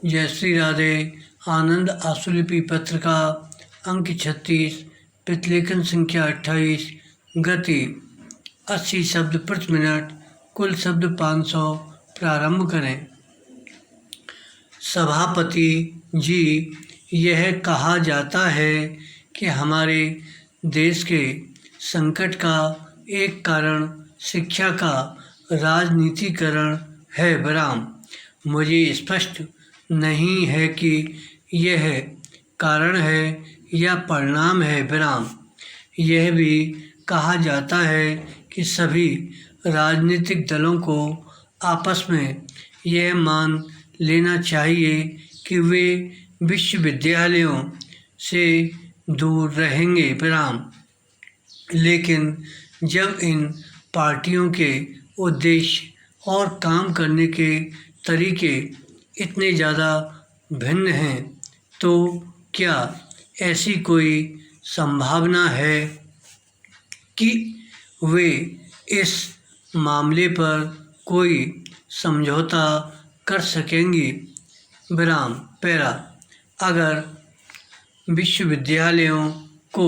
जय श्री राधे। आनंद आशुलिपि पत्र का अंक 36, प्रतिलेखन संख्या 28, गति 80 शब्द प्रति मिनट, कुल शब्द 500। प्रारंभ करें। सभापति जी, यह कहा जाता है कि हमारे देश के संकट का एक कारण शिक्षा का राजनीतिकरण है। विराम। मुझे स्पष्ट नहीं है कि यह कारण है या परिणाम है। विराम। यह भी कहा जाता है कि सभी राजनीतिक दलों को आपस में यह मान लेना चाहिए कि वे विश्वविद्यालयों से दूर रहेंगे। विराम। लेकिन जब इन पार्टियों के उद्देश्य और काम करने के तरीके इतने ज़्यादा भिन्न हैं, तो क्या ऐसी कोई संभावना है कि वे इस मामले पर कोई समझौता कर सकेंगी? विराम। पैरा। अगर विश्वविद्यालयों को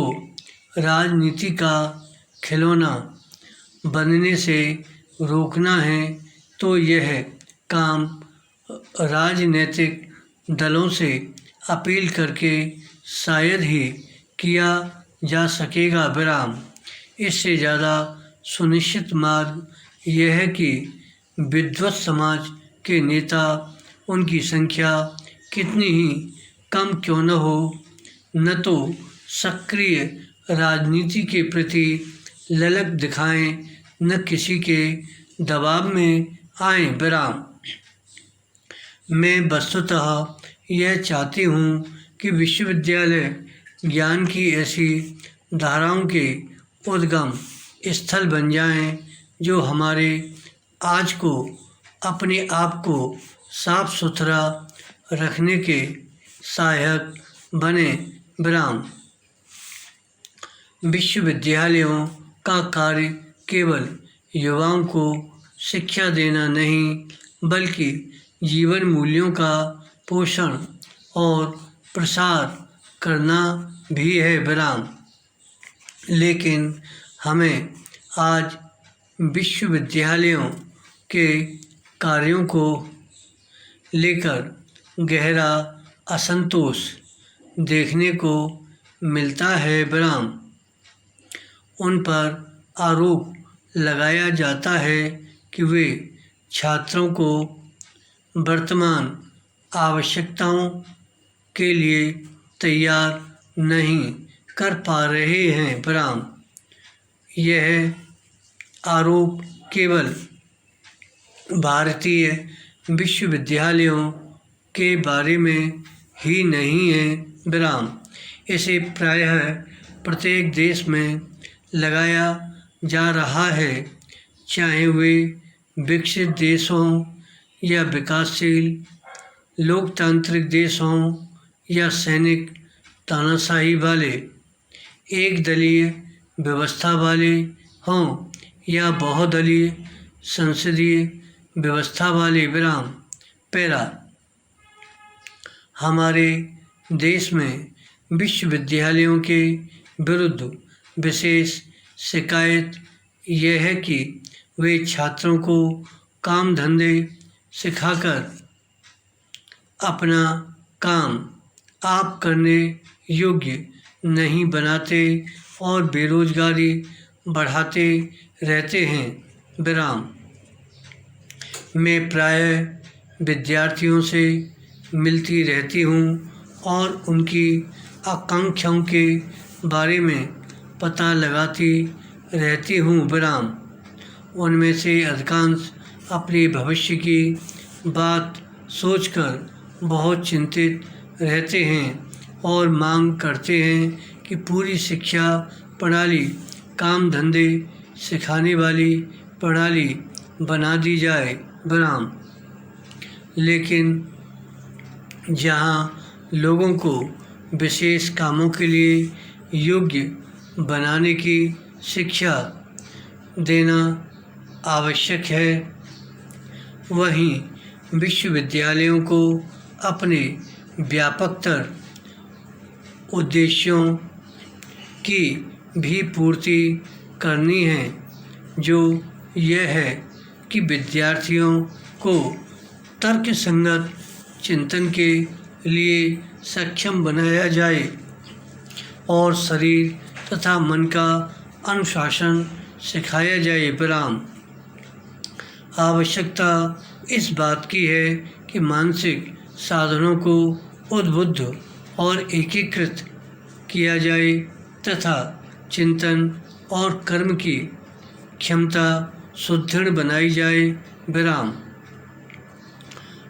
राजनीति का खिलौना बनने से रोकना है तो यह काम राजनीतिक दलों से अपील करके शायद ही किया जा सकेगा। विराम। इससे ज़्यादा सुनिश्चित मार्ग यह है कि विद्वत समाज के नेता, उनकी संख्या कितनी ही कम क्यों न हो, न तो सक्रिय राजनीति के प्रति ललक दिखाएं, न किसी के दबाव में आएं। विराम। मैं वस्तुतः यह चाहती हूँ कि विश्वविद्यालय ज्ञान की ऐसी धाराओं के उद्गम स्थल बन जाएं जो हमारे आज को अपने आप को साफ सुथरा रखने के सहायक बने। विराम। विश्वविद्यालयों का कार्य केवल युवाओं को शिक्षा देना नहीं, बल्कि जीवन मूल्यों का पोषण और प्रसार करना भी है। विराम। लेकिन हमें आज विश्वविद्यालयों के कार्यों को लेकर गहरा असंतोष देखने को मिलता है। विराम। उन पर आरोप लगाया जाता है कि वे छात्रों को वर्तमान आवश्यकताओं के लिए तैयार नहीं कर पा रहे हैं। विराम। यह आरोप केवल भारतीय विश्वविद्यालयों के बारे में ही नहीं है। विराम। इसे प्रायः प्रत्येक देश में लगाया जा रहा है, चाहे वे विकसित देश हों या विकासशील लोकतांत्रिक देश हों या सैनिक तानाशाही वाले, एक दलीय व्यवस्था वाले हों या बहुदलीय संसदीय व्यवस्था वाले। विराम। पैरा। हमारे देश में विश्वविद्यालयों के विरुद्ध विशेष शिकायत यह है कि वे छात्रों को काम धंधे सिखाकर अपना काम आप करने योग्य नहीं बनाते और बेरोजगारी बढ़ाते रहते हैं। विराम। मैं प्रायः विद्यार्थियों से मिलती रहती हूँ और उनकी आकांक्षाओं के बारे में पता लगाती रहती हूँ। विराम। उनमें से अधिकांश अपने भविष्य की बात सोचकर बहुत चिंतित रहते हैं और मांग करते हैं कि पूरी शिक्षा प्रणाली काम धंधे सिखाने वाली प्रणाली बना दी जाए। विराम। लेकिन जहाँ लोगों को विशेष कामों के लिए योग्य बनाने की शिक्षा देना आवश्यक है, वहीं विश्वविद्यालयों को अपने व्यापकतर उद्देश्यों की भी पूर्ति करनी है, जो यह है कि विद्यार्थियों को तर्कसंगत चिंतन के लिए सक्षम बनाया जाए और शरीर तथा मन का अनुशासन सिखाया जाए। विराम। आवश्यकता इस बात की है कि मानसिक साधनों को उद्बुद्ध और एकीकृत किया जाए तथा चिंतन और कर्म की क्षमता सुदृढ़ बनाई जाए। विराम।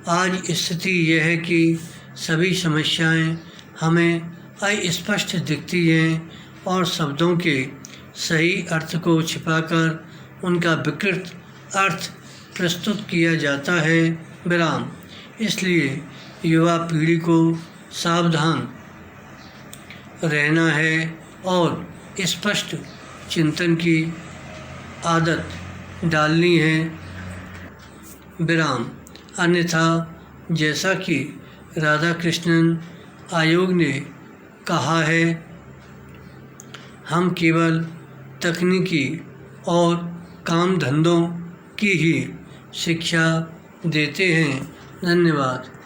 आज स्थिति यह है कि सभी समस्याएं हमें अस्पष्ट दिखती हैं और शब्दों के सही अर्थ को छिपाकर उनका विकृत अर्थ प्रस्तुत किया जाता है। विराम। इसलिए युवा पीढ़ी को सावधान रहना है और स्पष्ट चिंतन की आदत डालनी है। विराम। अन्यथा जैसा कि राधा कृष्णन आयोग ने कहा है, हम केवल तकनीकी और काम धंधों की ही शिक्षा देते हैं। धन्यवाद।